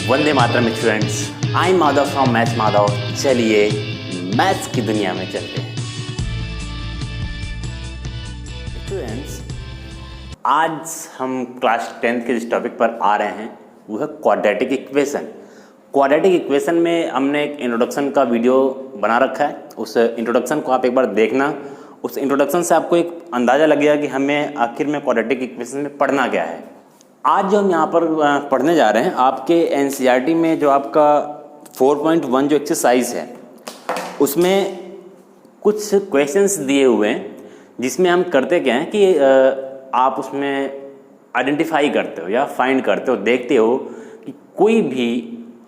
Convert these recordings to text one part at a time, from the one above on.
Vande Mataram students, I am Madhav from maths Madhav. चलिए maths की दुनिया में चलते हैं। स्टूडेंट्स, आज हम क्लास 10th के जिस टॉपिक पर आ रहे हैं वो है क्वाड्रेटिक इक्वेशन। क्वाड्रेटिक इक्वेशन में हमने एक इंट्रोडक्शन का वीडियो बना रखा है, उस इंट्रोडक्शन को आप एक बार देखना। उस इंट्रोडक्शन से आपको एक अंदाज़ा लग गया कि हमें आखिर में क्वाड्रेटिक इक्वेशन में पढ़ना क्या है। आज जो हम यहाँ पर पढ़ने जा रहे हैं, आपके एनसीईआरटी में जो आपका 4.1 जो एक्सरसाइज है उसमें कुछ क्वेश्चंस दिए हुए हैं, जिसमें हम करते क्या हैं कि आप उसमें आइडेंटिफाई करते हो या फाइंड करते हो, देखते हो कि कोई भी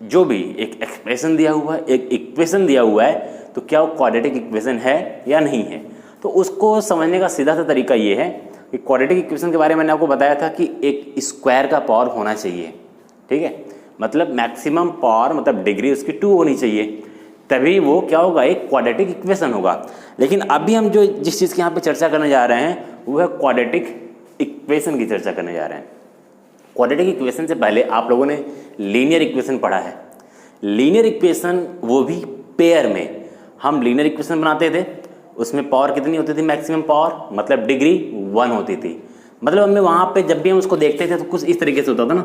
जो भी एक एक्सप्रेशन दिया हुआ है, एक इक्वेशन दिया हुआ है, तो क्या वो क्वाड्रेटिक इक्वेशन है या नहीं है। तो उसको समझने का सीधा सा तरीका ये है कि क्वाड्रेटिक इक्वेशन के बारे में मैंने आपको बताया था कि एक स्क्वायर का पावर होना चाहिए, ठीक है। मतलब मैक्सिमम पावर मतलब डिग्री उसकी 2 होनी चाहिए, तभी वो क्या होगा, एक क्वाड्रेटिक इक्वेशन होगा। लेकिन अभी हम जो जिस चीज़ की यहाँ पे चर्चा करने जा रहे हैं वो है क्वाड्रेटिक इक्वेशन की चर्चा करने जा रहे हैं। क्वाड्रेटिक इक्वेशन से पहले आप लोगों ने लीनियर इक्वेशन पढ़ा है। लीनियर इक्वेशन वो भी पेयर में हम लीनियर इक्वेशन बनाते थे, उसमें पावर कितनी होती थी, मैक्सिमम पावर मतलब डिग्री 1 होती थी। मतलब हमें वहाँ पे जब भी हम उसको देखते थे तो कुछ इस तरीके से होता था ना,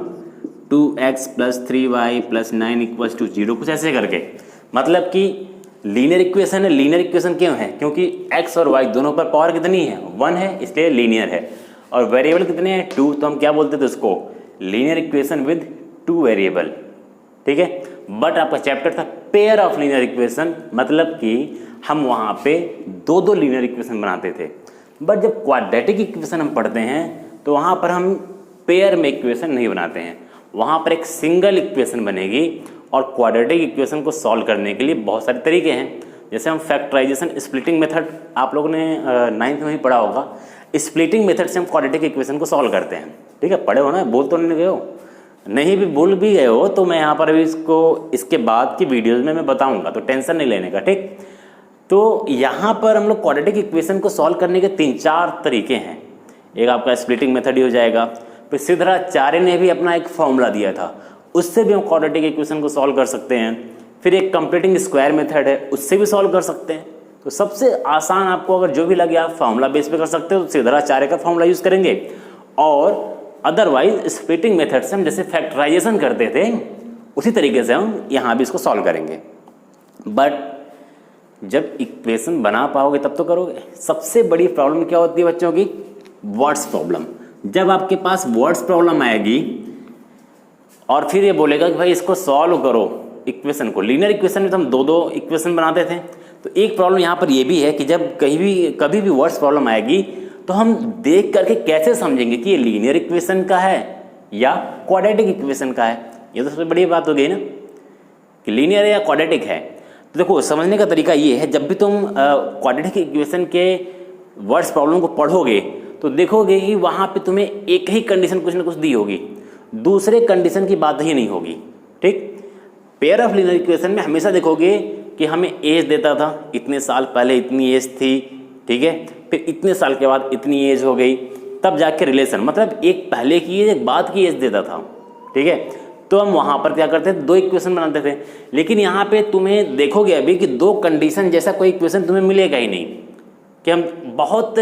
2x + 3y + 9 = 0, कुछ ऐसे करके। मतलब कि लीनियर इक्वेशन है। लीनियर इक्वेशन क्यों है? क्योंकि x और y दोनों पर पावर कितनी है, 1 है, इसलिए लीनियर है। और वेरिएबल कितने हैं, 2, तो हम क्या बोलते थे उसको, लीनियर इक्वेशन विद 2 वेरिएबल, ठीक है। बट आपका चैप्टर था पेयर ऑफ लीनियर इक्वेशन, मतलब कि हम वहाँ पे 2 लीनियर इक्वेशन बनाते थे। बट जब क्वाड्रेटिक इक्वेशन हम पढ़ते हैं तो वहाँ पर हम पेयर में इक्वेशन नहीं बनाते हैं, वहाँ पर एक सिंगल इक्वेशन बनेगी। और क्वाड्रेटिक इक्वेशन को सॉल्व करने के लिए बहुत सारे तरीके हैं। जैसे हम फैक्टराइजेशन स्प्लिटिंग मेथड, आप लोगों ने 9th में ही पढ़ा होगा। स्प्लिटिंग मेथड से हम क्वाड्रेटिक इक्वेशन को सॉल्व करते हैं, ठीक है। पढ़े हो ना, बोल तो नहीं गए हो, नहीं भी भूल भी गए हो तो मैं यहाँ पर अभी इसको इसके बाद की वीडियोज़ में मैं बताऊँगा, तो टेंशन नहीं लेने का, ठीक। तो यहाँ पर हम लोग क्वाड्रेटिक इक्वेशन को सॉल्व करने के 3-4 तरीके हैं। एक आपका स्प्लिटिंग मेथड ही हो जाएगा, फिर सिद्धाचार्य ने भी अपना एक फॉर्मूला दिया था, उससे भी हम क्वाड्रेटिक इक्वेशन को सॉल्व कर सकते हैं। फिर एक कंप्लीटिंग स्क्वायर मेथड है, उससे भी सॉल्व कर सकते हैं। तो सबसे आसान आपको अगर जो भी लगे आप फॉर्मूला बेस पे कर सकते हो, तो सिद्धाचार्य का फॉर्मूला यूज़ करेंगे। और अदरवाइज स्प्लिटिंग मेथड से हम जैसे फैक्टराइजेशन करते थे उसी तरीके से हम यहाँ भी इसको सॉल्व करेंगे। बट जब इक्वेशन बना पाओगे तब तो करोगे। सबसे बड़ी प्रॉब्लम क्या होती है बच्चों की, वर्ड्स प्रॉब्लम। जब आपके पास वर्ड्स प्रॉब्लम आएगी और फिर ये बोलेगा कि भाई इसको सॉल्व करो इक्वेशन को। लीनियर इक्वेशन में तो हम 2 इक्वेशन बनाते थे। तो एक प्रॉब्लम यहाँ पर ये भी है कि जब कभी भी वर्ड्स प्रॉब्लम आएगी तो हम देख करके कैसे समझेंगे कि ये लीनियर इक्वेशन का है या क्वाड्रेटिक इक्वेशन का है। ये तो सबसे बड़ी बात हो गई ना कि लीनियर या क्वाड्रेटिक है। तो देखो, समझने का तरीका ये है, जब भी तुम क्वाड्रेटिक इक्वेशन के वर्ड्स प्रॉब्लम को पढ़ोगे तो देखोगे कि वहाँ पे तुम्हें एक ही कंडीशन कुछ ना कुछ दी होगी, दूसरे कंडीशन की बात ही नहीं होगी, ठीक। पेयर ऑफ लीनियर इक्वेशन में हमेशा देखोगे कि हमें एज देता था, इतने साल पहले इतनी एज थी, ठीक है, फिर इतने साल के बाद इतनी एज हो गई, तब जाके रिलेशन, मतलब एक पहले की एज एक बाद की एज देता था, ठीक है। तो हम वहाँ पर क्या करते थे, 2 इक्वेशन बनाते थे। लेकिन यहाँ पे तुम्हें देखोगे अभी कि 2 कंडीशन जैसा कोई इक्वेशन तुम्हें मिलेगा ही नहीं। कि हम बहुत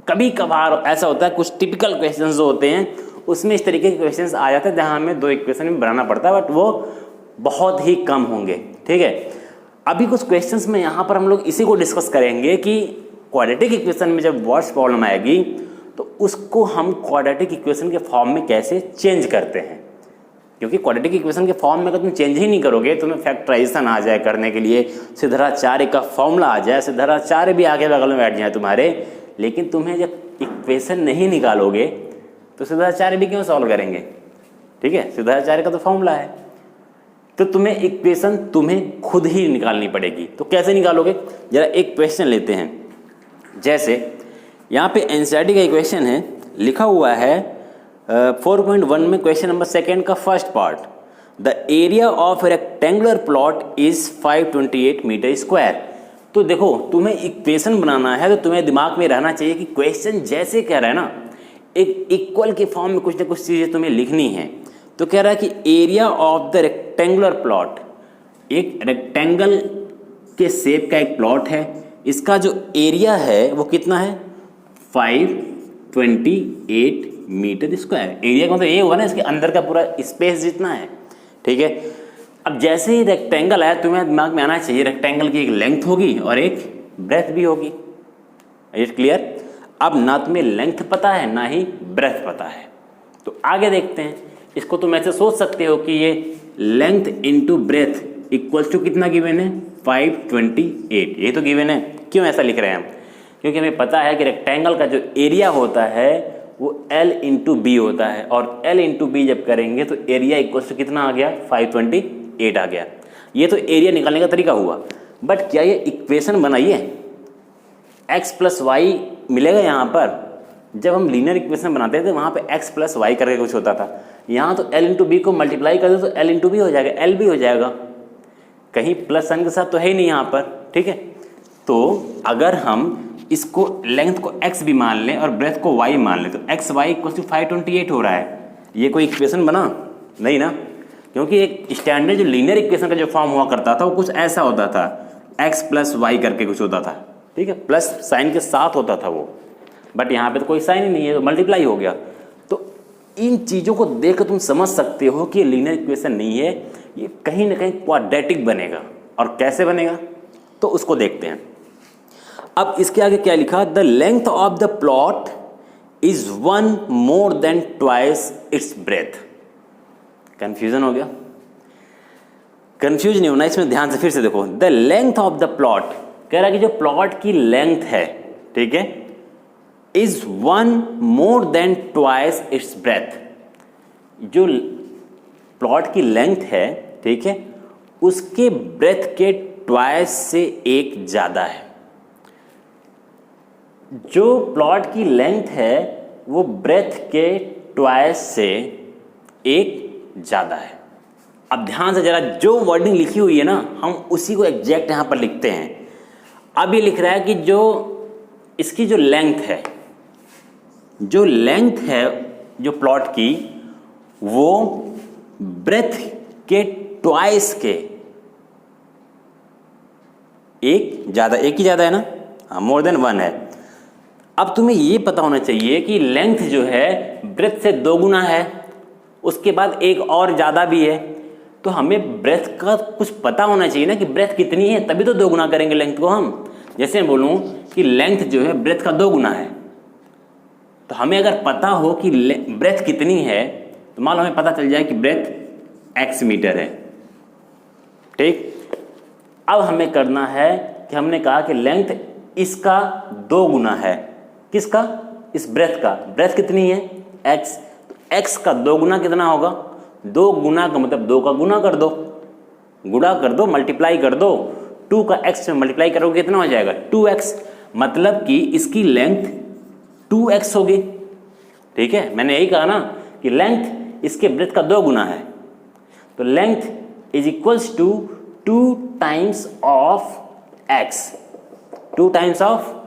कभी कभार ऐसा होता है, कुछ टिपिकल क्वेश्चंस जो होते हैं उसमें इस तरीके के क्वेश्चंस आ जाते हैं जहाँ हमें 2 इक्वेशन में बनाना पड़ता है, बट वो बहुत ही कम होंगे, ठीक है। अभी कुछ क्वेश्चंस में यहाँ पर हम लोग इसी को डिस्कस करेंगे कि क्वाड्रेटिक इक्वेशन में जब वर्ड्स प्रॉब्लम आएगी तो उसको हम क्वाड्रेटिक इक्वेशन के फॉर्म में कैसे चेंज करते हैं। क्योंकि क्वाड्रेटिक इक्वेशन के फॉर्म में अगर तुम चेंज ही नहीं करोगे, तुम्हें फैक्टराइजेशन आ जाए करने के लिए, सिद्धाचार्य का फॉर्मूला आ जाए, सिद्धाचार्य भी आगे बगल में बैठ जाए तुम्हारे, लेकिन तुम्हें जब इक्वेशन नहीं निकालोगे तो सिद्धाचार्य भी क्यों सॉल्व करेंगे, ठीक है। सिद्धाचार्य का तो फॉर्मूला है, तो तुम्हें इक्वेशन तुम्हें खुद ही निकालनी पड़ेगी। तो कैसे निकालोगे, जरा एक क्वेश्चन लेते हैं। जैसे यहाँ पे एनसीईआरटी का इक्वेशन है, लिखा हुआ है 4.1 में क्वेश्चन नंबर 2 का first part, the area of rectangular plot is 528 metre square. तो देखो, तुम्हें इक्वेशन बनाना है तो तुम्हें दिमाग में रहना चाहिए कि क्वेश्चन जैसे कह रहा है ना, एक इक्वल के फॉर्म में कुछ ना कुछ चीज़ें तुम्हें लिखनी है। तो कह रहा है कि area of the rectangular plot, एक रेक्टेंगल के शेप का एक प्लॉट है, इसका जो एरिया है वो कितना है 528 मीटर स्क्वायर। एरिया का मतलब ये हुआ ना इसके अंदर का पूरा स्पेस जितना है, ठीक है। अब जैसे ही रेक्टेंगल आया तुम्हें दिमाग में आना चाहिए रेक्टेंगल की एक लेंथ होगी और एक ब्रेथ भी होगी। It clear? अब ना तुम्हें लेंथ पता है ना ही ब्रेथ पता है, तो आगे देखते हैं। इसको तुम ऐसे सोच सकते हो कि ये length into breadth equals to कितना गिवन है 528, ये तो गिवन है। क्यों ऐसा लिख रहे हैं हम? क्योंकि हमें पता है कि रेक्टेंगल का जो एरिया होता है वो L इंटू बी होता है, और L इंटू बी जब करेंगे तो एरिया इक्वल्स टू कितना आ गया 528 आ गया। ये तो एरिया निकालने का तरीका हुआ, बट क्या ये इक्वेशन बनाइए x प्लस वाई मिलेगा यहाँ पर? जब हम लीनियर इक्वेशन बनाते थे वहाँ पे x प्लस वाई करके कुछ होता था, यहाँ तो L इंटू बी को मल्टीप्लाई कर दो तो L इंटू बी हो जाएगा, L भी हो जाएगा, कहीं प्लस साइन के साथ तो है ही नहीं यहाँ पर, ठीक है। तो अगर हम इसको लेंथ को x भी मान लें और ब्रेथ को y मान लें तो एक्स वाई इक्वल टू 528 हो रहा है। ये कोई इक्वेशन बना? नहीं ना, क्योंकि एक स्टैंडर्ड जो लीनियर इक्वेशन का जो फॉर्म हुआ करता था वो कुछ ऐसा होता था, x प्लस वाई करके कुछ होता था, ठीक है, प्लस साइन के साथ होता था वो, बट यहाँ पे तो कोई साइन ही नहीं है तो मल्टीप्लाई हो गया। तो इन चीज़ों को देख कर तुम समझ सकते हो कि लीनियर इक्वेशन नहीं है, ये कहीं ना कहीं क्वाड्रेटिक बनेगा। और कैसे बनेगा तो उसको देखते हैं। अब इसके आगे क्या लिखा, the length of the plot is 1 more then twice its breath. Confusion हो गया? कंफ्यूज नहीं होना, इसमें ध्यान से फिर से देखो। The length of the plot कह रहा है कि जो प्लॉट की लेंथ है, ठीक है, is 1 more then twice its breath. जो प्लॉट की लेंथ है, ठीक है, उसके ब्रेथ के ट्वाइस से एक ज्यादा है। जो प्लॉट की लेंथ है वो ब्रेथ के ट्वाइस से एक ज्यादा है। अब ध्यान से जरा, जो वर्डिंग लिखी हुई है ना हम उसी को एग्जैक्ट यहां पर लिखते हैं। अब ये लिख रहा है कि जो इसकी जो लेंथ है, जो लेंथ है जो प्लॉट की, वो ब्रेथ के ट्वाइस के एक ज्यादा, एक ही ज्यादा है ना, हाँ, मोर देन 1 है। अब तुम्हें ये पता होना चाहिए कि लेंथ जो है ब्रेथ से 2 गुना है, उसके बाद एक और ज़्यादा भी है, तो हमें ब्रेथ का कुछ पता होना चाहिए ना कि ब्रेथ कितनी है, तभी तो 2 गुना करेंगे लेंथ को हम। जैसे मैं बोलूँ कि लेंथ जो है ब्रेथ का 2 गुना है, तो हमें अगर पता हो कि ब्रेथ कितनी है तो मान लो हमें पता चल जाए कि ब्रेथ x मीटर है, ठीक। अब हमें करना है कि हमने कहा कि लेंथ इसका 2 गुना है, किसका? इस ब्रेथ का। ब्रेथ कितनी है? x। तो x का 2 गुना कितना होगा? 2 गुना का मतलब 2 का गुना कर दो, गुणा कर दो, मल्टीप्लाई कर दो। 2 का x में मल्टीप्लाई करोगे कितना हो जाएगा? 2x। मतलब कि इसकी लेंथ 2x होगी, ठीक है। मैंने यही कहा ना कि लेंथ इसके ब्रेथ का 2 गुना है, तो length is equals to 2 times of x। 2 times of,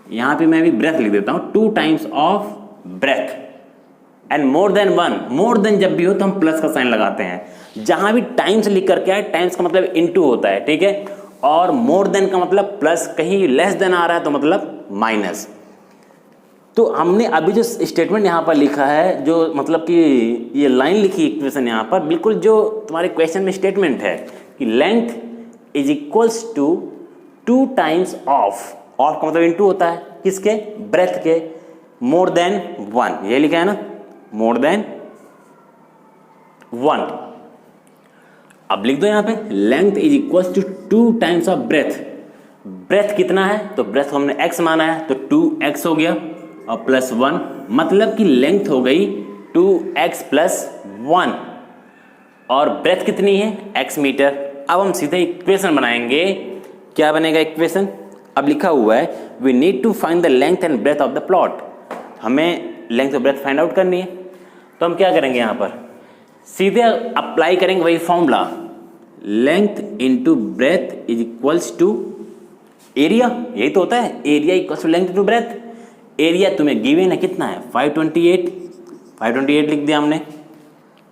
यहां पे मैं भी ब्रेथ लिख देता हूं, 2 times of breadth and more than 1। More than जब भी हो तो हम प्लस का साइन लगाते हैं। जहां भी टाइम्स लिख करके आए, टाइम्स का मतलब इनटू होता है, ठीक है, और मोर देन का मतलब प्लस, कहीं लेस देन आ रहा है तो मतलब माइनस। तो हमने अभी जो स्टेटमेंट यहाँ पर लिखा है, जो मतलब कि ये लाइन लिखी इक्वेशन यहाँ पर, बिल्कुल जो तुम्हारे क्वेश्चन में स्टेटमेंट है कि length is equals to 2 times of का मतलब इनटू होता है किसके? ब्रेथ के, मोर देन 1, ये लिखा है ना, मोर देन 1। अब लिख दो यहाँ पे length is equals to 2 times of breadth. Breadth कितना है? तो ब्रेथ को हमने x माना है तो 2x हो गया और प्लस 1, मतलब कि लेंथ हो गई 2x प्लस 1 और ब्रेथ कितनी है? x metre. अब हम सीधे इक्वेशन बनाएंगे। क्या बनेगा इक्वेशन? अब लिखा हुआ है we need to find the length and breadth of the plot. हमें लेंथ और ब्रेथ फाइंड आउट करनी है, तो हम क्या करेंगे यहाँ पर? सीधे अप्लाई करेंगे वही formula, length into breadth is equals to area. यही तो होता है, area equals to length into breadth. Area तुम्हें गिवन है कितना है? 528 लिख दिया हमने,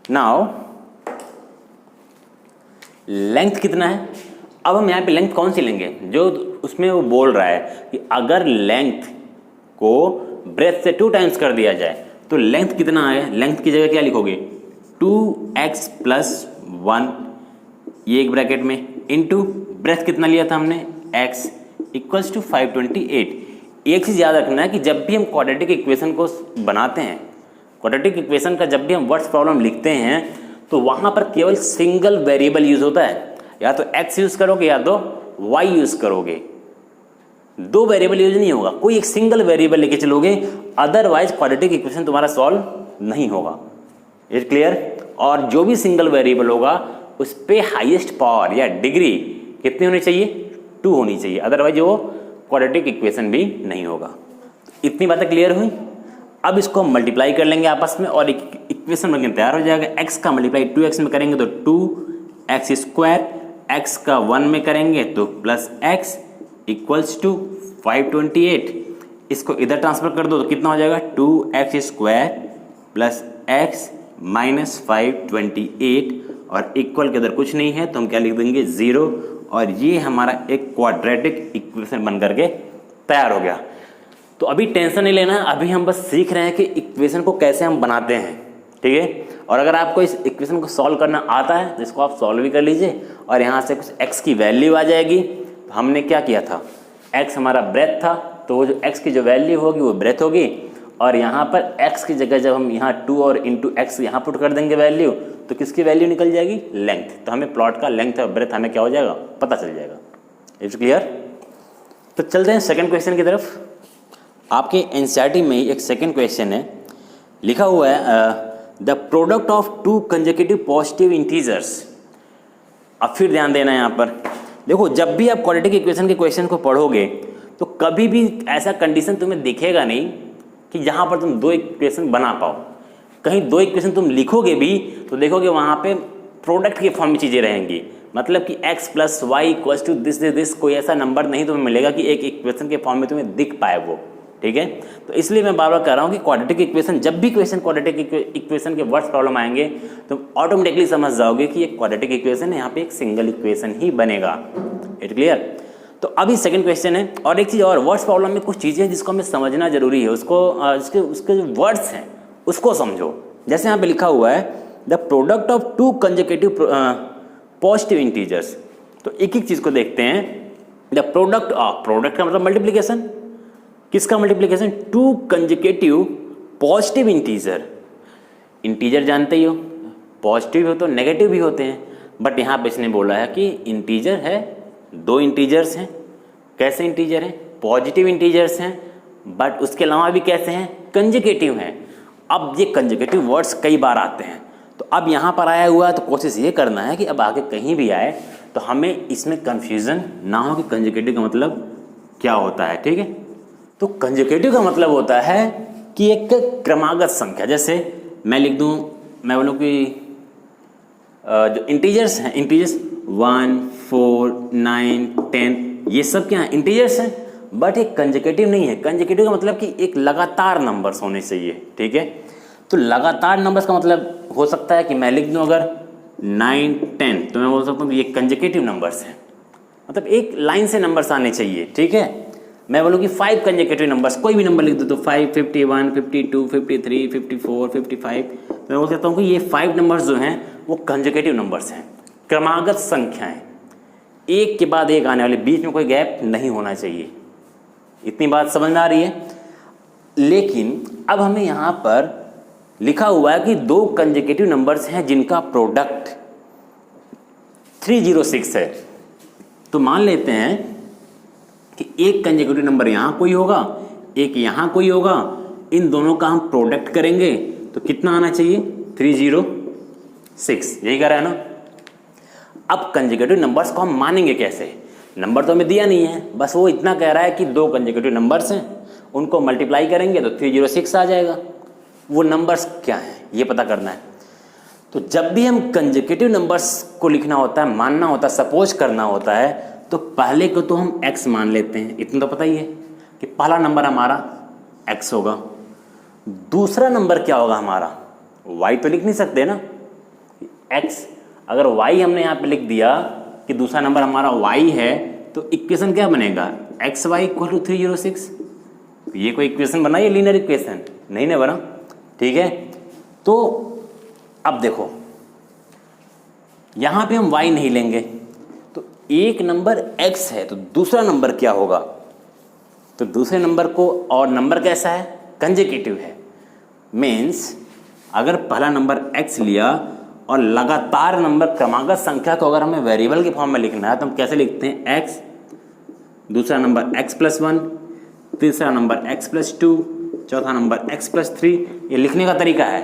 नाउ लेंथ कितना है, अब हम यहाँ पे लेंथ कौन सी लेंगे, जो उसमें वो बोल रहा है कि अगर लेंथ को ब्रेथ से 2 टाइम्स कर दिया जाए तो लेंथ कितना आए, लेंथ की जगह क्या लिखोगे 2x + 1 ये एक ब्रैकेट में इनटू ब्रेथ कितना लिया था हमने x = 528। एक चीज़ याद रखना है कि जब भी हम क्वाड्रेटिक इक्वेशन को बनाते हैं, क्वाड्रेटिक इक्वेशन का जब भी हम वर्ड्स प्रॉब्लम लिखते हैं तो वहाँ पर केवल सिंगल वेरिएबल यूज होता है, या तो x यूज करोगे या तो y यूज करोगे, 2 वेरिएबल यूज नहीं होगा, कोई एक सिंगल वेरिएबल लेके चलोगे, अदरवाइज क्वाड्रेटिक इक्वेशन तुम्हारा सॉल्व नहीं होगा। Is clear? और जो भी सिंगल वेरिएबल होगा उस पे हाईएस्ट पावर या डिग्री कितनी होनी चाहिए, 2 होनी चाहिए, अदरवाइज वो क्वाड्रेटिक इक्वेशन भी नहीं होगा। इतनी बातें क्लियर हुई। अब इसको हम मल्टीप्लाई कर लेंगे आपस में और एक इक्वेशन बनकर तैयार हो जाएगा। x का मल्टीप्लाई 2x में करेंगे तो 2x², x का 1 में करेंगे तो +x = 528। इसको इधर ट्रांसफर कर दो तो कितना हो जाएगा 2x² + x - 528 और इक्वल के अंदर कुछ नहीं है तो हम क्या लिख देंगे 0, और ये हमारा एक क्वाड्रेटिक इक्वेशन बन करके तैयार हो गया। तो अभी टेंशन नहीं लेना, अभी हम बस सीख रहे हैं कि इक्वेशन को कैसे हम बनाते हैं, ठीक है। और अगर आपको इस इक्वेशन को सॉल्व करना आता है तो इसको आप सॉल्व भी कर लीजिए और यहाँ से कुछ x की वैल्यू आ जाएगी। तो हमने क्या किया था, x हमारा ब्रेथ था तो वो जो x की जो वैल्यू होगी वो ब्रेथ होगी, और यहाँ पर x की जगह जब हम यहाँ 2 और इंटू x यहाँ पुट कर देंगे वैल्यू तो किसकी वैल्यू निकल जाएगी, लेंथ। तो हमें प्लॉट का लेंथ और ब्रेथ हमें क्या हो जाएगा, पता चल जाएगा। It's clear? तो चलते हैं सेकंड क्वेश्चन की तरफ। आपके एनसीईआरटी में एक सेकंड क्वेश्चन है, लिखा हुआ है the product of 2 consecutive positive integers. अब फिर ध्यान देना है यहाँ पर, देखो जब भी आप क्वाड्रेटिक इक्वेशन के क्वेश्चन को पढ़ोगे तो कभी भी ऐसा कंडीशन तुम्हें दिखेगा नहीं कि जहाँ पर तुम 2 इक्वेशन बना पाओ। कहीं 2 इक्वेशन तुम लिखोगे भी तो देखोगे वहाँ पे प्रोडक्ट के फॉर्म में चीज़ें रहेंगी, मतलब कि x + y = दिस कोई ऐसा नंबर नहीं तुम्हें मिलेगा कि एक इक्वेशन के फॉर्म में तुम्हें दिख पाए वो, ठीक है। तो इसलिए मैं बार बार कह रहा हूँ कि क्वाड्रेटिक इक्वेशन, जब भी क्वेश्चन क्वाड्रेटिक इक्वेशन के वर्ड्स प्रॉब्लम आएंगे तो ऑटोमेटिकली समझ जाओगे कि एक क्वाड्रेटिक इक्वेशन है, यहाँ पे एक सिंगल इक्वेशन ही बनेगा। It clear? तो अभी सेकंड क्वेश्चन है, और एक चीज़ और, वर्ड्स प्रॉब्लम में कुछ चीज़ें हैं जिसको हमें समझना जरूरी है, उसको उसके जो वर्ड्स हैं उसको समझो। जैसे यहाँ पे लिखा हुआ है the product of 2 consecutive positive integers, तो एक एक चीज़ को देखते हैं। द प्रोडक्ट ऑफ, प्रोडक्ट का मतलब मल्टीप्लीकेशन, किसका multiplication, 2 consecutive positive integer. Integer जानते ही हो, पॉजिटिव हो तो नेगेटिव भी होते हैं, बट यहाँ पे इसने बोला है कि इंटीजर है, 2 इंटीजर्स हैं। कैसे इंटीजर हैं, पॉजिटिव इंटीजर्स हैं, बट उसके अलावा भी कैसे हैं, कंसेक्यूटिव हैं। अब ये कंसेक्यूटिव वर्ड्स कई बार आते हैं, तो अब यहाँ पर आया हुआ है तो कोशिश ये करना है कि अब आगे कहीं भी आए तो हमें इसमें कंफ्यूजन ना हो कि कंसेक्यूटिव का मतलब क्या होता है, ठीक है। तो कंसेक्यूटिव का मतलब होता है कि एक क्रमागत संख्या, जैसे मैं लिख दूं, मैं बोलूँ कि जो इंटीजर्स हैं, इंटीजर्स 1, 4, 9, 10 ये सब क्या हैं, इंटीजर्स हैं, बट ये कंसेक्यूटिव नहीं है। कंसेक्यूटिव का मतलब कि एक लगातार नंबर्स होने चाहिए, ठीक है। तो लगातार नंबर्स का मतलब हो सकता है कि मैं लिख दूं अगर 9, 10 तो मैं बोल सकता हूँ कि ये कंसेक्यूटिव नंबर्स हैं, मतलब एक लाइन से नंबर्स आने चाहिए, ठीक है। मैं बोलूँ कि 5 कंसेक्यूटिव नंबर्स, कोई भी नंबर लिख दो तो 5, 51, 52, 53, 54, 55, मैं बोल सकता हूँ कि ये 5 नंबर्स जो हैं वो कंसेक्यूटिव नंबर्स हैं, क्रमागत संख्याएं, एक के बाद एक आने वाले, बीच में कोई गैप नहीं होना चाहिए। इतनी बात समझ में आ रही है। लेकिन अब हमें यहाँ पर लिखा हुआ है कि 2 कंसेक्यूटिव नंबर्स हैं जिनका प्रोडक्ट 306 है। तो मान लेते हैं कि एक कंसेक्यूटिव नंबर यहाँ कोई होगा, एक यहाँ कोई होगा, इन दोनों का हम प्रोडक्ट करेंगे तो कितना आना चाहिए, 306, यही कह रहा है ना। अब कंसेक्यूटिव नंबर्स को हम मानेंगे कैसे, नंबर तो हमें दिया नहीं है, बस वो इतना कह रहा है कि 2 कंसेक्यूटिव नंबर्स हैं, उनको मल्टीप्लाई करेंगे तो 306 आ जाएगा। वो नंबर्स क्या हैं ये पता करना है। तो जब भी हम कंसेक्यूटिव नंबर्स को लिखना होता है, मानना होता है, सपोज करना होता है, तो पहले को तो हम x मान लेते हैं, इतना तो पता ही है कि पहला नंबर हमारा x होगा। दूसरा नंबर क्या होगा हमारा, y तो लिख नहीं सकते ना, x, अगर y हमने यहाँ पे लिख दिया कि दूसरा नंबर हमारा y है, तो इक्वेशन क्या बनेगा, xy इक्वल टू 306। ये कोई इक्वेशन बना, ये लीनियर इक्वेशन नहीं ना बना, ठीक है। तो अब देखो यहाँ पे हम y नहीं लेंगे, तो एक नंबर x है तो दूसरा नंबर क्या होगा, तो दूसरे नंबर को, और नंबर कैसा है, कंसेक्यूटिव है। मीन्स अगर पहला नंबर x लिया और लगातार नंबर क्रमांक संख्या को अगर हमें वेरिएबल के फॉर्म में लिखना है तो हम कैसे लिखते हैं, x, दूसरा नंबर x+1, तीसरा नंबर x+2, चौथा नंबर x+3, ये लिखने का तरीका है।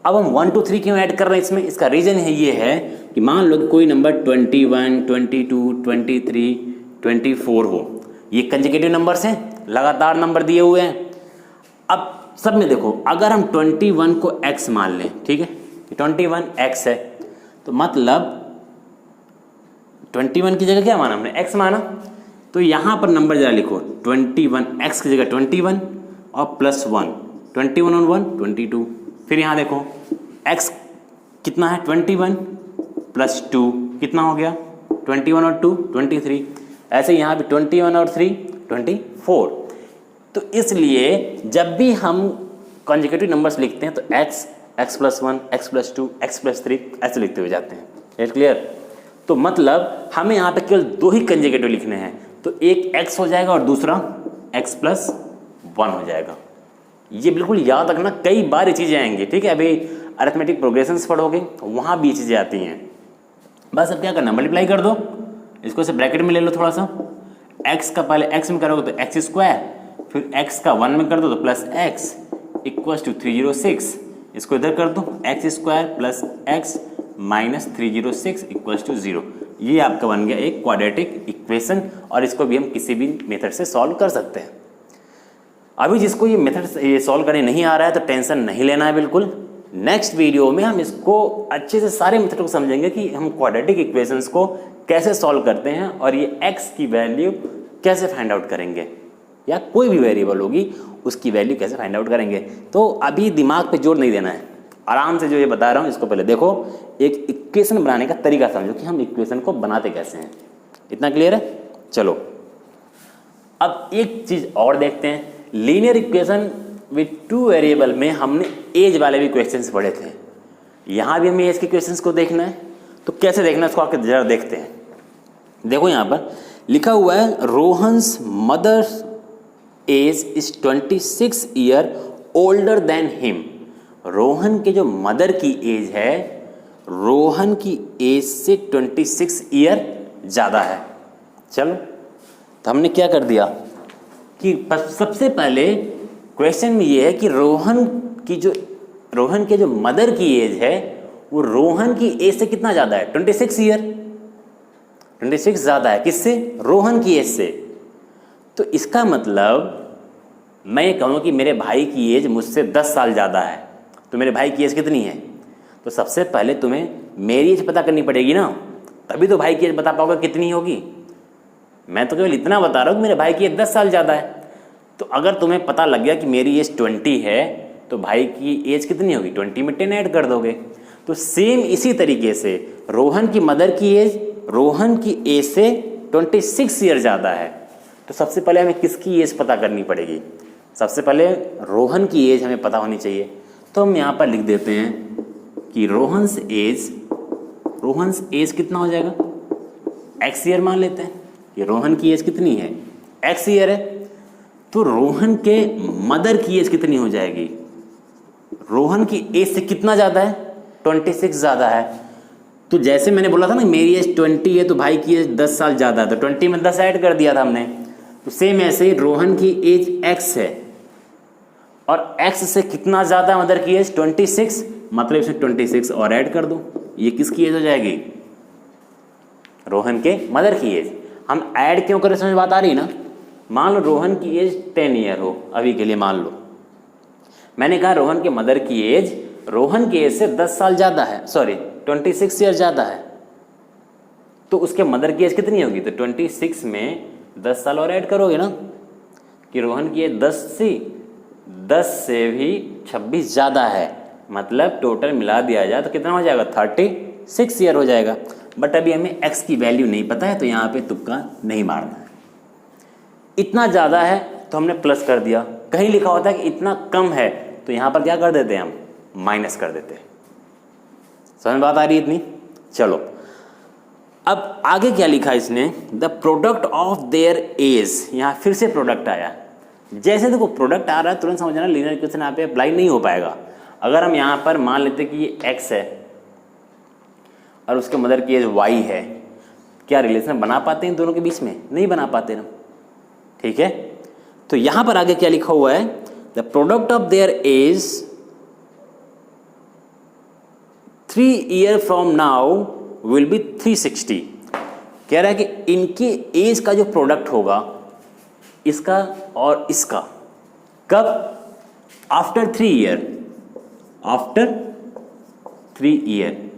अब हम 1 2 3 क्यों ऐड कर रहे हैं इसमें, इसका रीज़न है ये है कि मान लो कि कोई नंबर 21, 22, 23, 24 हो, ये कंसेक्यूटिव नंबर्स हैं, लगातार नंबर दिए हुए हैं। अब सब में देखो, अगर हम 21 को x मान लें, ठीक है, 21 x है, तो मतलब 21 की जगह क्या माना हमने, x माना, तो यहाँ पर नंबर जरा लिखो, 21 x की जगह 21 और +1, 21 और 1 22। फिर यहाँ देखो x कितना है, 21 + 2 कितना हो गया, 21 और 2 23। ऐसे यहाँ भी 21 और 3 24। तो इसलिए जब भी हम कंसेक्यूटिव नंबर्स लिखते हैं तो x, x+1, x+2, x+3 ऐसे लिखते हुए जाते हैं। It clear. तो मतलब हमें यहाँ पे केवल 2 ही कंसेक्यूटिव लिखने हैं, तो एक x हो जाएगा और दूसरा x+1 हो जाएगा। ये बिल्कुल याद रखना, कई बार ये चीज़ें आएंगी, ठीक है। अभी अरिथमेटिक प्रोग्रेशंस पढ़ोगे वहाँ भी ये चीज़ें आती हैं। बस अब क्या करना, मल्टीप्लाई कर दो, इसको से ब्रैकेट में ले लो थोड़ा सा, x का पहले x में करोगे तो x², फिर x का 1 में कर दो तो +x = 306, इसको इधर कर दो, x² + x - 306 = 0। ये आपका बन गया एक क्वाड्रेटिक इक्वेशन, और इसको भी हम किसी भी मेथड से सॉल्व कर सकते हैं। अभी जिसको ये मेथड ये सॉल्व करने नहीं आ रहा है तो टेंशन नहीं लेना है बिल्कुल। नेक्स्ट वीडियो में हम इसको अच्छे से सारे मेथड को समझेंगे कि हम क्वाड्रेटिक इक्वेशंस को कैसे सॉल्व करते हैं और ये x की वैल्यू कैसे फाइंड आउट करेंगे, या कोई भी वेरिएबल होगी उसकी वैल्यू कैसे फाइंड आउट करेंगे। तो अभी दिमाग पे जोर नहीं देना है, आराम से जो ये बता रहा हूँ इसको पहले देखो, एक इक्वेशन बनाने का तरीका समझो कि हम इक्वेशन को बनाते कैसे हैं। इतना क्लियर है। चलो अब एक चीज़ और देखते हैं, लीनियर इक्वेशन विथ 2 वेरिएबल में हमने एज वाले भी क्वेश्चंस पढ़े थे, यहाँ भी हमें एज के क्वेश्चंस को देखना है। तो कैसे देखना है उसको आके जरा देखते हैं। देखो यहाँ पर लिखा हुआ है, Rohan's mother age is 26 year older than him. Rohan के जो मदर की एज है, रोहन की एज से 26 ईयर ज़्यादा है। चलो तो हमने क्या कर दिया कि सबसे पहले क्वेश्चन में ये है कि रोहन के जो मदर की एज है वो रोहन की एज से कितना ज़्यादा है, 26 ईयर, 26 ज़्यादा है किससे, रोहन की एज से। तो इसका मतलब मैं ये कहूँ कि मेरे भाई की एज मुझसे 10 साल ज़्यादा है, तो मेरे भाई की एज कितनी है, तो सबसे पहले तुम्हें मेरी एज पता करनी पड़ेगी ना, तभी तो भाई की एज बता पाओगे कितनी होगी। मैं तो केवल इतना बता रहा हूँ कि मेरे भाई की एज 10 साल ज़्यादा है। तो अगर तुम्हें पता लग गया कि मेरी एज 20 है तो भाई की एज कितनी होगी, 20 में 10 ऐड कर दोगे। तो सेम इसी तरीके से रोहन की मदर की एज रोहन की एज से 26 ईयर ज़्यादा है। तो सबसे पहले हमें किसकी एज पता करनी पड़ेगी, सबसे पहले रोहन की एज हमें पता होनी चाहिए। तो हम यहाँ पर लिख देते हैं कि रोहन्स एज कितना हो जाएगा, x ईयर मान लेते हैं कि रोहन की एज कितनी है, x ईयर है। तो रोहन के मदर की एज कितनी हो जाएगी, रोहन की एज से कितना ज़्यादा है, 26 ज़्यादा है। तो जैसे मैंने बोला था ना मेरी एज 20 है तो भाई की एज 10 साल ज़्यादा है, तो 20 में 10 ऐड कर दिया था हमने। तो सेम ऐसे ही रोहन की एज x है और x से कितना ज़्यादा मदर की एज 26, मतलब इसमें 26 और ऐड कर दो, ये किसकी एज हो जाएगी, रोहन के मदर की एज। हम ऐड क्यों करें, समझ बात आ रही ना। मान लो रोहन की एज 10 ईयर हो, अभी के लिए मान लो, मैंने कहा रोहन के मदर की एज रोहन की एज से 10 साल ज़्यादा है, सॉरी 26 ईयर ज़्यादा है। तो उसके मदर की एज कितनी होगी, तो 26 में 10 साल और ऐड करोगे ना, कि रोहन की एज 10 से भी 26 ज़्यादा है, मतलब टोटल मिला दिया जाए तो कितना हो जाएगा, 6 ईयर हो जाएगा। बट अभी हमें x की वैल्यू नहीं पता है तो यहाँ पे तुक्का नहीं मारना है। इतना ज़्यादा है तो हमने प्लस कर दिया, कहीं लिखा होता है कि इतना कम है तो यहाँ पर क्या कर देते हैं हम, माइनस कर देते हैं। समझ बात आ रही है इतनी? चलो अब आगे क्या लिखा इसने, the product of their age, यहाँ फिर से प्रोडक्ट आया। जैसे देखो प्रोडक्ट आ रहा है तुरंत समझना लीनियर इक्वेशन यहाँ पे अप्लाई नहीं हो पाएगा। अगर हम यहाँ पर मान लेते कि ये x है और उसके मदर की एज y है, क्या रिलेशन बना पाते हैं इन दोनों के बीच में? नहीं बना पाते ना, ठीक है। तो यहाँ पर आगे क्या लिखा हुआ है, the product of their age 3 year from now will be 360। कह रहा है कि इनके एज का जो प्रोडक्ट होगा इसका और इसका, कब? आफ्टर 3 ईयर, आफ्टर 3 ईयर,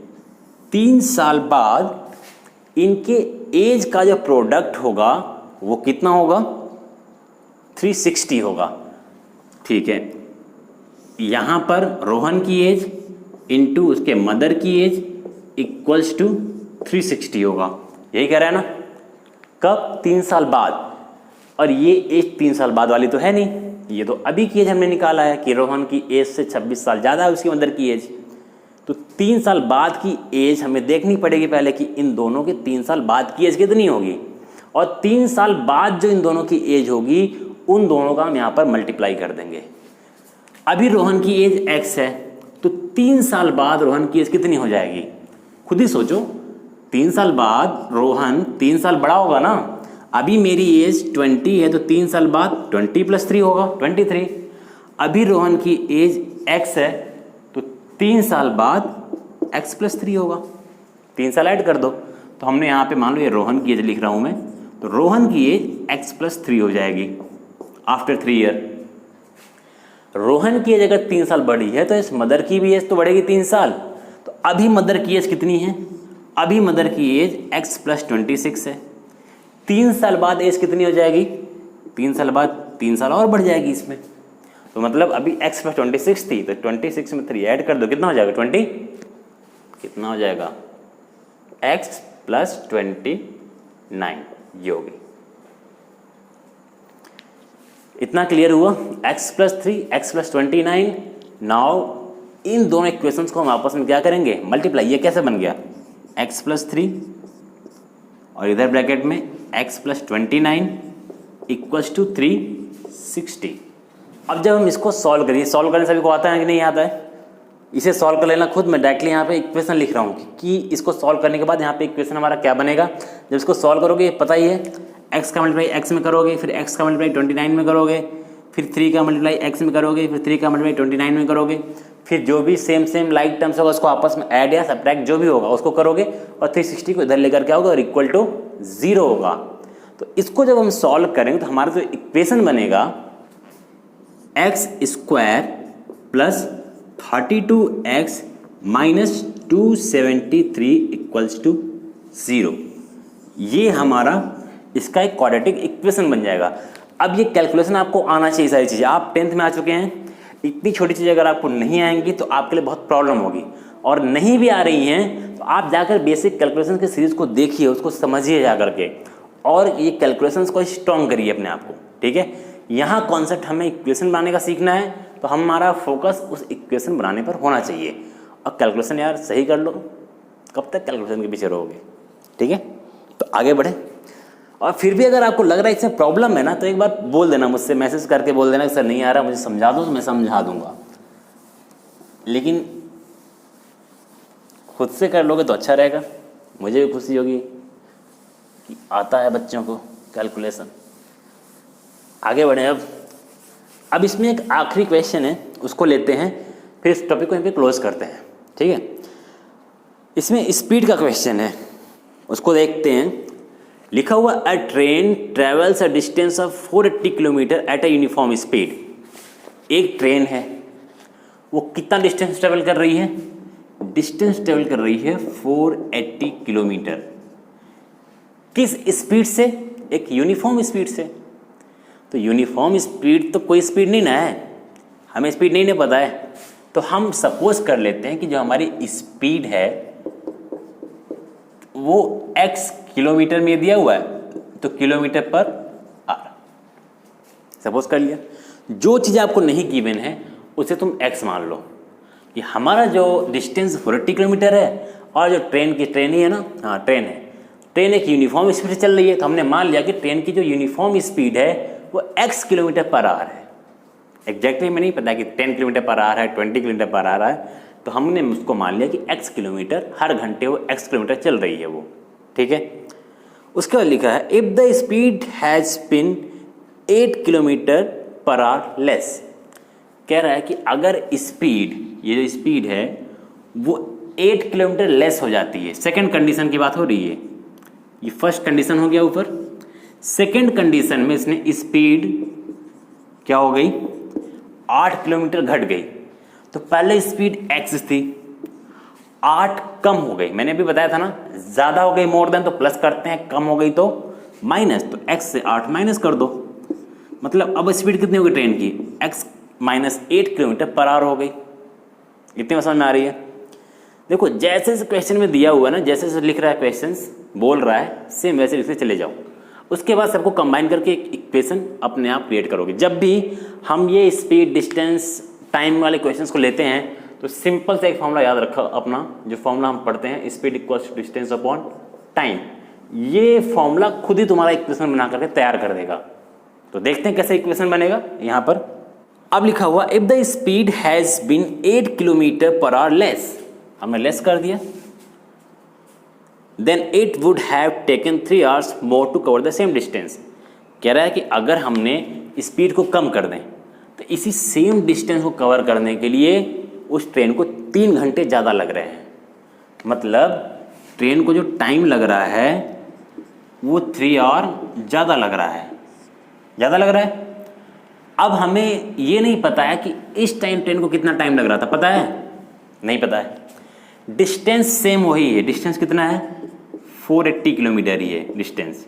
3 साल बाद इनके एज का जो प्रोडक्ट होगा वो कितना होगा? 360 होगा, ठीक है। यहाँ पर रोहन की एज इंटू उसके मदर की एज इक्वल्स टू 360 होगा, यही कह रहा है ना। कब? 3 साल बाद। और ये एज 3 साल बाद वाली तो है नहीं, ये तो अभी की एज हमने निकाला है कि रोहन की एज से 26 साल ज़्यादा है उसकी मदर की एज। तो 3 साल बाद की एज हमें देखनी पड़ेगी पहले कि इन दोनों के 3 साल बाद की एज कितनी होगी, और 3 साल बाद जो इन दोनों की एज होगी उन दोनों का हम यहाँ पर मल्टीप्लाई कर देंगे। अभी रोहन की एज x है तो 3 साल बाद रोहन की एज कितनी हो जाएगी? खुद ही सोचो, 3 साल बाद रोहन 3 साल बड़ा होगा ना। अभी मेरी एज 20 है तो 3 साल बाद 20 + 3 होगा 23। अभी रोहन की एज x है तो 3 साल बाद x + 3 होगा, 3 साल ऐड कर दो। तो हमने यहाँ पे मान लो ये रोहन की एज लिख रहा हूँ मैं, तो रोहन की एज x + 3 हो जाएगी आफ्टर 3 ईयर। रोहन की एज अगर 3 साल बढ़ी है तो इस मदर की भी एज तो बढ़ेगी 3 साल। तो अभी मदर की एज कितनी है? अभी मदर की एज x + 26 है। 3 साल बाद एज कितनी हो जाएगी? 3 साल बाद 3 साल और बढ़ जाएगी इसमें। तो मतलब अभी x + 26 थी तो 26 में 3 ऐड कर दो, कितना हो जाएगा? 20। कितना हो जाएगा? x + 29 ये होगी। इतना क्लियर हुआ? x + 3 x + 29। नाउ इन दोनों इक्वेशंस को हम आपस में क्या करेंगे? मल्टीप्लाई। ये कैसे बन गया? x + 3 और इधर ब्रैकेट में x + 29 इक्वल्स टू 360। अब जब हम इसको सॉल्व करिए, सॉल्व करने सभी को आता है कि नहीं आता है? इसे सॉल्व कर लेना खुद। मैं डायरेक्टली यहाँ पे इक्वेशन लिख रहा हूँ कि इसको सॉल्व करने के बाद यहाँ पे इक्वेशन हमारा क्या बनेगा। जब इसको सॉल्व करोगे पता ही है, x का मल्टीप्लाई x में करोगे, फिर x का मल्टीप्लाई 29 में करोगे, फिर 3 का मल्टीप्लाई x में करोगे, फिर 3 का मल्टीप्लाई 29 में करोगे, फिर जो भी सेम लाइक टर्म्स होगा उसको आपस में ऐड या सब्ट्रैक्ट जो भी होगा उसको करोगे और 360 को इधर लेकर क्या होगा? और इक्वल टू 0 होगा। तो इसको जब हम सॉल्व करेंगे तो हमारा जो इक्वेशन बनेगा x² + 32x - 273 इक्वल्स टू 0। ये हमारा इसका एक क्वाड्रेटिक इक्वेशन बन जाएगा। अब ये कैलकुलेशन आपको आना चाहिए सारी चीज़ें। आप 10th में आ चुके हैं, इतनी छोटी चीज़ें अगर आपको नहीं आएंगी तो आपके लिए बहुत प्रॉब्लम होगी, और नहीं भी आ रही हैं तो आप जाकर बेसिक कैलकुलेशन की सीरीज़ को देखिए, उसको समझिए जा करके, और ये कैलकुलेशंस को स्ट्रॉन्ग करिए अपने आप को, ठीक है। यहाँ कॉन्सेप्ट हमें इक्वेशन बनाने का सीखना है तो हमारा फोकस उस इक्वेशन बनाने पर होना चाहिए। और कैलकुलेशन यार सही कर लो, कब तक कैलकुलेशन के पीछे रहोगे, ठीक है। तो आगे बढ़े। और फिर भी अगर आपको लग रहा है इसमें प्रॉब्लम है ना तो एक बार बोल देना, मुझसे मैसेज करके बोल देना कि सर नहीं आ रहा, मुझे समझा दो, तो मैं समझा दूंगा। लेकिन खुद से कर लोगे तो अच्छा रहेगा, मुझे भी खुशी होगी कि आता है बच्चों को कैलकुलेशन। आगे बढ़े। अब इसमें एक आखिरी क्वेश्चन है, उसको लेते हैं, फिर इस टॉपिक को यहाँ पे क्लोज करते हैं, ठीक है। इसमें स्पीड का क्वेश्चन है, उसको देखते हैं। लिखा हुआ अ train travels a distance of 480 kilometre at a uniform speed. एक ट्रेन है, वो कितना डिस्टेंस ट्रेवल कर रही है? डिस्टेंस ट्रेवल कर रही है 480 किलोमीटर। किस स्पीड से? एक यूनिफॉर्म स्पीड से। तो यूनिफॉर्म स्पीड तो कोई स्पीड नहीं ना है, हमें स्पीड नहीं ना पता है। तो हम सपोज कर लेते हैं कि जो हमारी स्पीड है वो x किलोमीटर में दिया हुआ है तो किलोमीटर पर आवर सपोज कर लिया। जो चीज़ आपको नहीं गिवन है उसे तुम x मान लो कि हमारा जो डिस्टेंस 40 किलोमीटर है और जो ट्रेन ही है ना, हाँ ट्रेन है, ट्रेन एक यूनिफॉर्म स्पीड से चल रही है, तो हमने मान लिया कि ट्रेन की जो यूनिफॉर्म स्पीड है वो x किलोमीटर पर आवर है। एग्जैक्टली हमें नहीं पता कि 10 किलोमीटर पर आवर है, 20 किलोमीटर पर आवर है, तो हमने उसको मान लिया कि x किलोमीटर हर घंटे वो x किलोमीटर चल रही है वो, ठीक है। उसके बाद लिखा है if the speed has been 8 kilometre per hour less. कह रहा है कि अगर स्पीड, ये जो स्पीड है वो 8 किलोमीटर लेस हो जाती है, सेकंड कंडीशन की बात हो रही है, ये फर्स्ट कंडीशन हो गया ऊपर। सेकंड कंडीशन में इसने स्पीड क्या हो गई, 8 किलोमीटर घट गई। तो पहले स्पीड x थी, 8 कम हो गई, मैंने भी बताया था ना, ज़्यादा हो गई मोर देन तो प्लस करते हैं, कम हो गई तो माइनस, तो x से 8 माइनस कर दो, मतलब अब स्पीड कितनी हो गई ट्रेन की, x minus 8 kilometre per our हो गई। इतनी समझ में आ रही है। देखो जैसे जैसे क्वेश्चन में दिया हुआ है ना, जैसे जैसे लिख रहा है क्वेश्चन बोल रहा है, सेम वैसे लिखते चले जाओ। उसके बाद सबको कंबाइन करके एक इक्वेशन अपने आप क्रिएट करोगे। जब भी हम ये स्पीड, डिस्टेंस, टाइम वाले क्वेश्चंस को लेते हैं तो सिंपल से एक फॉर्मूला याद रखो अपना, जो फॉर्मूला हम पढ़ते हैं, speed equals to distance upon time. ये फॉर्मूला खुद ही तुम्हारा इक्वेशन बना करके तैयार कर देगा। तो देखते हैं कैसे इक्वेशन बनेगा। यहाँ पर अब लिखा हुआ if the speed has been 8 kilometre per hour less, हमने लेस कर दिया, then it would have taken 3 hours more to cover the same distance. कह रहा है कि अगर हमने स्पीड को कम कर दें तो इसी सेम डिस्टेंस को कवर करने के लिए उस ट्रेन को 3 घंटे ज़्यादा लग रहे हैं। मतलब ट्रेन को जो टाइम लग रहा है वो 3 hour ज़्यादा लग रहा है, ज़्यादा लग रहा है। अब हमें ये नहीं पता है कि इस टाइम ट्रेन को कितना टाइम लग रहा था, पता है? नहीं पता है। डिस्टेंस सेम वही है, डिस्टेंस कितना है, 480 किलोमीटर ही है डिस्टेंस।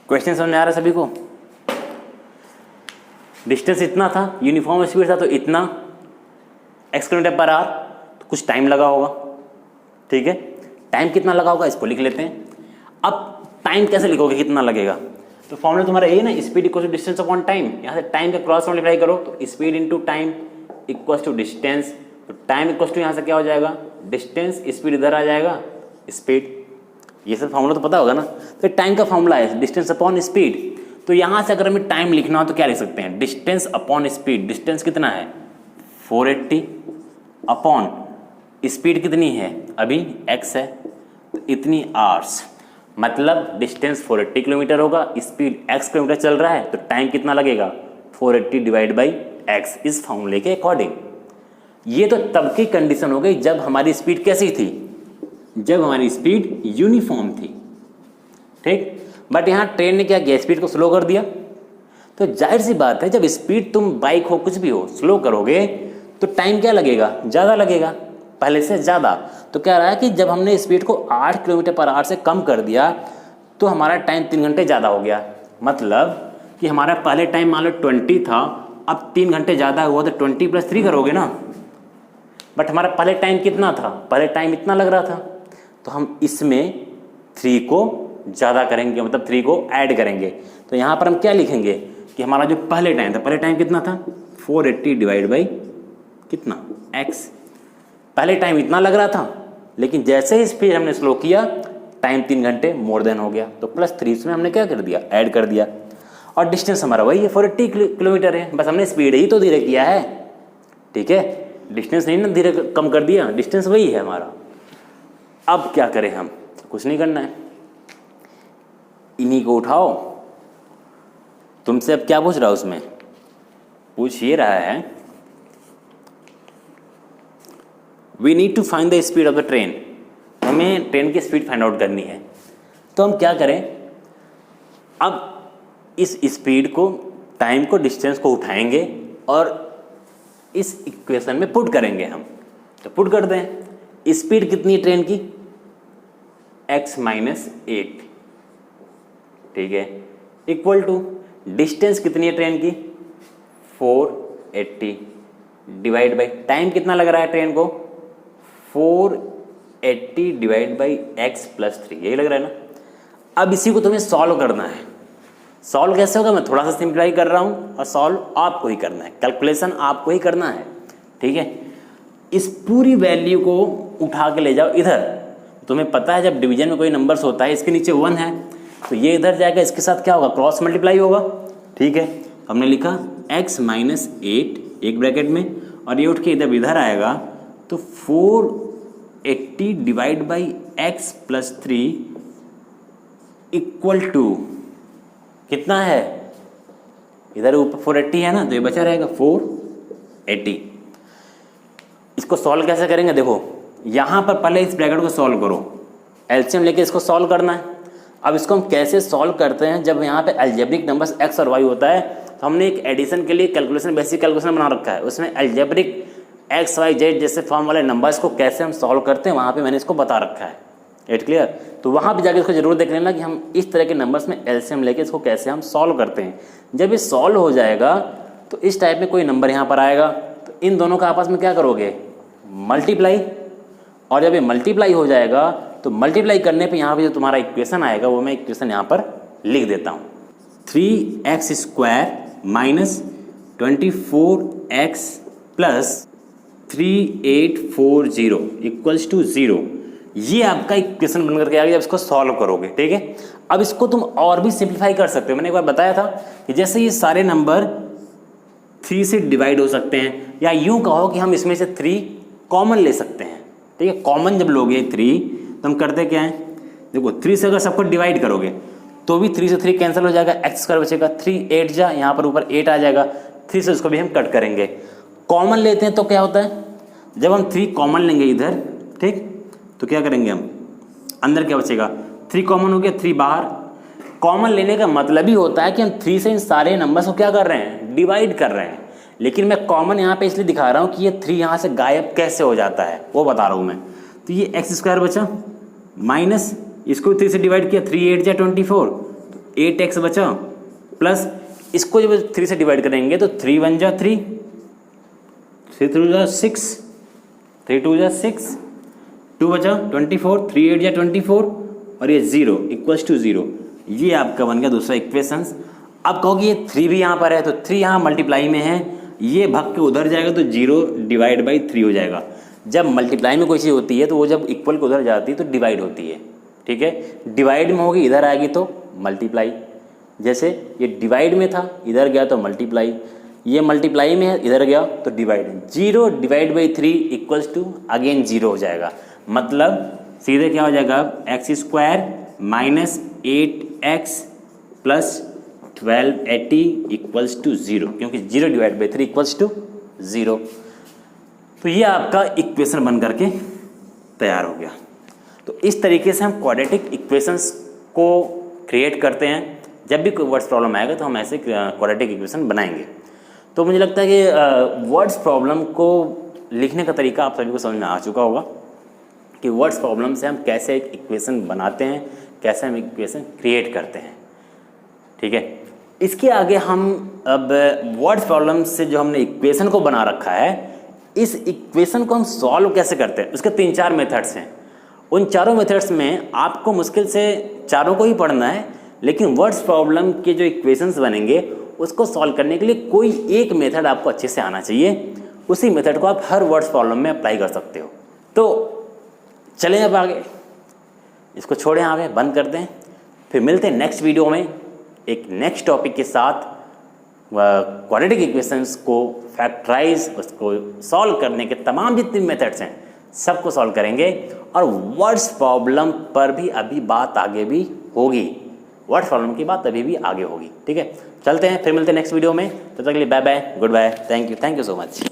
क्वेश्चन समझ में आ रहा है सभी को? डिस्टेंस इतना था, यूनिफॉर्म स्पीड था तो इतना x किलोमीटर पर आवर, तो कुछ टाइम लगा होगा, ठीक है। टाइम कितना लगा होगा इसको लिख लेते हैं। अब टाइम कैसे लिखोगे, कितना लगेगा, तो फॉर्मूला तुम्हारा ये ना, speed equal to distance upon time. यहाँ से टाइम का क्रॉस मल्टीप्लाई करो तो speed into time equal to distance, तो टाइम इक्वल टू यहाँ से क्या हो जाएगा, डिस्टेंस, स्पीड इधर आ जाएगा, स्पीड। ये सब फॉर्मूला तो पता होगा ना। तो टाइम का फॉर्मूला है डिस्टेंस अपॉन स्पीड। तो यहाँ से अगर हमें टाइम लिखना हो तो क्या लिख सकते हैं, डिस्टेंस अपॉन स्पीड। डिस्टेंस कितना है 480 अपॉन स्पीड कितनी है अभी x है, तो इतनी आवर्स। मतलब डिस्टेंस 480 किलोमीटर होगा, स्पीड x किलोमीटर चल रहा है, तो टाइम कितना लगेगा 480 डिवाइड बाई x, इस फॉर्मूले के अकॉर्डिंग। ये तो तब की कंडीशन हो गई जब हमारी स्पीड कैसी थी, जब हमारी स्पीड यूनिफॉर्म थी, ठीक। बट यहाँ ट्रेन ने क्या किया, स्पीड को स्लो कर दिया। तो जाहिर सी बात है जब स्पीड तुम बाइक हो कुछ भी हो स्लो करोगे तो टाइम क्या लगेगा, ज़्यादा लगेगा, पहले से ज़्यादा। तो क्या रहा है कि जब हमने स्पीड को 8 किलोमीटर पर आवर से कम कर दिया तो हमारा टाइम 3 घंटे ज़्यादा हो गया। मतलब कि हमारा पहले टाइम मान लो 20 था, अब 3 घंटे ज़्यादा हुआ तो 20 + 3 करोगे ना। बट हमारा पहले टाइम कितना था, पहले टाइम इतना लग रहा था, तो हम इसमें 3 को ज़्यादा करेंगे, मतलब 3 को ऐड करेंगे। तो यहाँ पर हम क्या लिखेंगे कि हमारा जो पहले टाइम था, पहले टाइम कितना था 480 डिवाइड बाई कितना x। पहले टाइम इतना लग रहा था, लेकिन जैसे ही स्पीड हमने स्लो किया टाइम 3 घंटे मोर देन हो गया, तो +3 इसमें हमने क्या कर दिया, ऐड कर दिया। और डिस्टेंस हमारा वही है 480 किलोमीटर है, बस हमने स्पीड ही तो धीरे किया है, ठीक है। डिस्टेंस नहीं ना धीरे कम कर दिया, डिस्टेंस वही है हमारा। अब क्या करें हम, कुछ नहीं करना है, इन्हीं को उठाओ। तुमसे अब क्या पूछ रहा है, उसमें पूछ ये रहा है we need to find the speed of the train. हमें ट्रेन की स्पीड फाइंड आउट करनी है। तो हम क्या करें, अब इस स्पीड को, टाइम को, डिस्टेंस को उठाएंगे और इस इक्वेशन में पुट करेंगे हम। तो पुट कर दें, स्पीड कितनी है ट्रेन की x - 8, ठीक है, इक्वल टू डिस्टेंस कितनी है ट्रेन की 480 डिवाइड बाई टाइम कितना लग रहा है ट्रेन को 4 80 डिवाइड बाई एक्स प्लस 3, यही लग रहा है ना। अब इसी को तुम्हें सॉल्व करना है। सॉल्व कैसे होगा, मैं थोड़ा सा सिंप्लीफाई कर रहा हूँ और सॉल्व आपको ही करना है, कैलकुलेशन आपको ही करना है, ठीक है। इस पूरी वैल्यू को उठा के ले जाओ इधर। तुम्हें पता है जब डिवीजन में कोई नंबर्स होता है, इसके नीचे 1 है तो ये इधर जाएगा, इसके साथ क्या होगा, क्रॉस मल्टीप्लाई होगा, ठीक है। हमने लिखा x माइनस 8 एक ब्रैकेट में, और ये उठ के इधर आएगा तो 480 divide by x plus 3 equal to कितना है, इधर ऊपर 480 है ना, तो ये बचा रहेगा 480। इसको सॉल्व कैसे करेंगे, देखो यहाँ पर पहले इस ब्रैकेट को सॉल्व करो, एलसीएम लेके इसको सॉल्व करना है। अब इसको हम कैसे सॉल्व करते हैं, जब यहाँ पे अलजेब्रिक नंबर्स x और y होता है तो हमने एक एडिशन के लिए कैलकुलेशन, बेसिक कैलकुलेशन बना रखा है, उसमें अलजेब्रिक x y z जैसे फॉर्म वाले नंबर्स को कैसे हम सॉल्व करते हैं वहाँ पे मैंने इसको बता रखा है। इट क्लियर, तो वहाँ पे जाके इसको जरूर देख लेना कि हम इस तरह के नंबर्स में एलसीएम लेके इसको कैसे हम सॉल्व करते हैं। जब ये सॉल्व हो जाएगा तो इस टाइप में कोई नंबर यहाँ पर आएगा, तो इन दोनों का आपस में क्या करोगे, मल्टीप्लाई, और जब ये मल्टीप्लाई हो जाएगा तो मल्टीप्लाई करने पे यहाँ पे जो तुम्हारा इक्वेशन आएगा वो मैं इक्वेशन यहाँ पर लिख देता हूँ। 3x square minus 24x plus 3840 equals to 0, ये आपका इक्वेशन बन करके आ गया जब इसको सॉल्व करोगे, ठीक है। अब इसको तुम और भी सिंप्लीफाई कर सकते हो। मैंने एक बार बताया था कि जैसे ये सारे नंबर 3 से डिवाइड हो सकते हैं, या यूँ कहो कि हम इसमें से 3 कॉमन ले सकते हैं, ठीक है। कॉमन जब लोगे 3 तो हम करते क्या हैं, देखो 3 से अगर सबको डिवाइड करोगे तो भी 3 से 3 कैंसिल हो जाएगा, एक्स स्क्वायर बचेगा, 3 8 जा, यहाँ पर ऊपर 8 आ जाएगा, 3 से उसको भी हम कट करेंगे। कॉमन लेते हैं तो क्या होता है, जब हम 3 कॉमन लेंगे इधर, ठीक, तो क्या करेंगे हम, अंदर क्या बचेगा, 3 कॉमन हो गया, 3 बाहर। कॉमन लेने का मतलब ही होता है कि हम 3 से इन सारे नंबर्स को क्या कर रहे हैं, डिवाइड कर रहे हैं। लेकिन मैं कॉमन यहाँ पे इसलिए दिखा रहा हूँ कि ये 3 यहाँ से गायब कैसे हो जाता है वो बता रहा हूँ मैं। तो ये एक्स स्क्वायर बचा, माइनस इसको 3 से डिवाइड किया, 3 8 जा 24, 8x बचा, प्लस इसको जब 3 से डिवाइड करेंगे तो 3 1 जा 3, 3 2 जा 6, 3 2 जा 6, 2 बचा 24, 3 8 जा 24, और ये 0 इक्वल्स टू 0। ये आपका बन गया दूसरा इक्वेशंस। अब कहोगे ये 3 भी यहाँ पर है तो 3 यहाँ मल्टीप्लाई में है, ये भाग के उधर जाएगा तो 0 डिवाइड बाई 3 हो जाएगा। जब मल्टीप्लाई में कोई चीज़ होती है तो वो जब इक्वल को उधर जाती है तो डिवाइड होती है, ठीक है। डिवाइड में होगी इधर आएगी तो मल्टीप्लाई, जैसे ये डिवाइड में था इधर गया तो मल्टीप्लाई, ये मल्टीप्लाई में है इधर गया तो divide. 0 divide by 3 equals to again 0 हो जाएगा, मतलब सीधे क्या हो जाएगा, x square minus 8x plus 1280 equals to 0, क्योंकि 0 डिवाइड बाई 3 इक्वल्स टू 0। तो ये आपका इक्वेशन बन करके तैयार हो गया। तो इस तरीके से हम क्वाड्रेटिक इक्वेशंस को क्रिएट करते हैं। जब भी कोई वर्ड्स प्रॉब्लम आएगा तो हम ऐसे क्वाड्रेटिक इक्वेशन बनाएंगे। तो मुझे लगता है कि वर्ड्स प्रॉब्लम को लिखने का तरीका आप सभी को समझ में आ चुका होगा कि वर्ड्स प्रॉब्लम से हम कैसे एक इक्वेशन बनाते हैं, कैसे हम इक्वेशन क्रिएट करते हैं, ठीक है। इसके आगे हम अब वर्ड्स प्रॉब्लम से जो हमने इक्वेशन को बना रखा है, इस इक्वेशन को हम सॉल्व कैसे करते हैं, उसके 3-4 मेथड्स हैं। उन चारों मेथड्स में आपको मुश्किल से चारों को ही पढ़ना है, लेकिन वर्ड्स प्रॉब्लम के जो इक्वेशंस बनेंगे उसको सॉल्व करने के लिए कोई एक मेथड आपको अच्छे से आना चाहिए। उसी मेथड को आप हर वर्ड्स प्रॉब्लम में अप्लाई कर सकते हो। तो चलें अब आगे, इसको छोड़ें, आगे बंद कर दें, फिर मिलते हैं नेक्स्ट वीडियो में एक नेक्स्ट टॉपिक के साथ। क्वाड्रेटिक इक्वेशंस को फैक्टराइज, उसको सॉल्व करने के तमाम जितने मेथड्स हैं सबको सॉल्व करेंगे, और वर्ड्स प्रॉब्लम पर भी अभी बात आगे भी होगी, वर्ड्स प्रॉब्लम की बात अभी भी आगे होगी, ठीक है। चलते हैं, फिर मिलते हैं नेक्स्ट वीडियो में। तब तक के लिए bye bye, good bye, thank you so much.